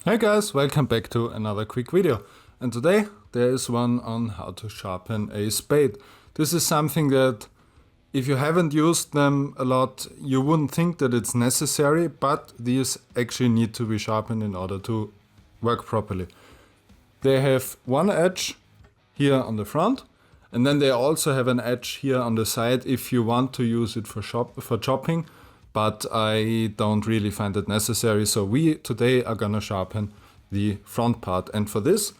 Hey guys, welcome back to another quick video. And today there is one on how to sharpen a spade. This is something that if you haven't used them a lot, you wouldn't think that it's necessary, but these actually need to be sharpened in order to work properly. They have one edge here on the front, and then they also have an edge here on the side if you want to use it for chopping. But I don't really find it necessary, so we today are gonna sharpen the front part, and for this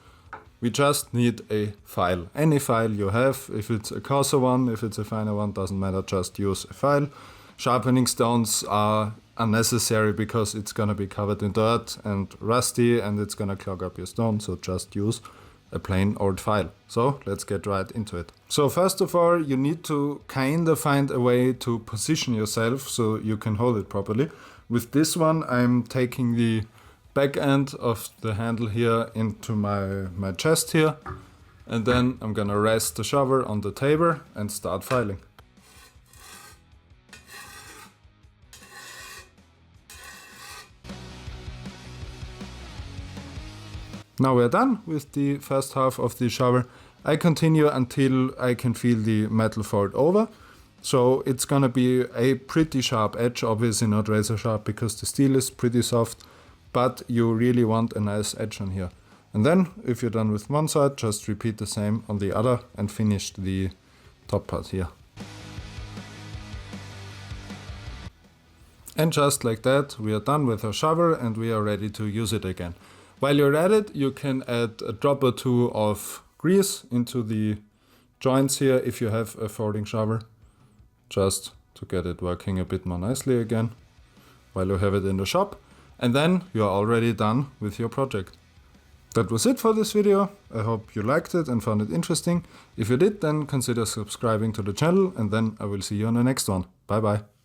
we just need a file. Any file you have, if it's a coarser one, if it's a finer one, doesn't matter, just use a file. Sharpening stones are unnecessary because it's gonna be covered in dirt and rusty and it's gonna clog up your stone, so just use a plain old file. So let's get right into it. So first of all, you need to kinda find a way to position yourself so you can hold it properly. With this one, I'm taking the back end of the handle here into my chest here, and then I'm gonna rest the shovel on the table and start filing. Now we're done with the first half of the shovel. I continue until I can feel the metal fold over. So it's gonna be a pretty sharp edge, obviously not razor sharp because the steel is pretty soft, but you really want a nice edge on here. And then if you're done with one side, just repeat the same on the other and finish the top part here. And just like that, we are done with our shovel and we are ready to use it again. While you're at it, you can add a drop or two of grease into the joints here if you have a folding shovel, just to get it working a bit more nicely again while you have it in the shop. And then you're already done with your project. That was it for this video. I hope you liked it and found it interesting. If you did, then consider subscribing to the channel, and then I will see you on the next one. Bye bye.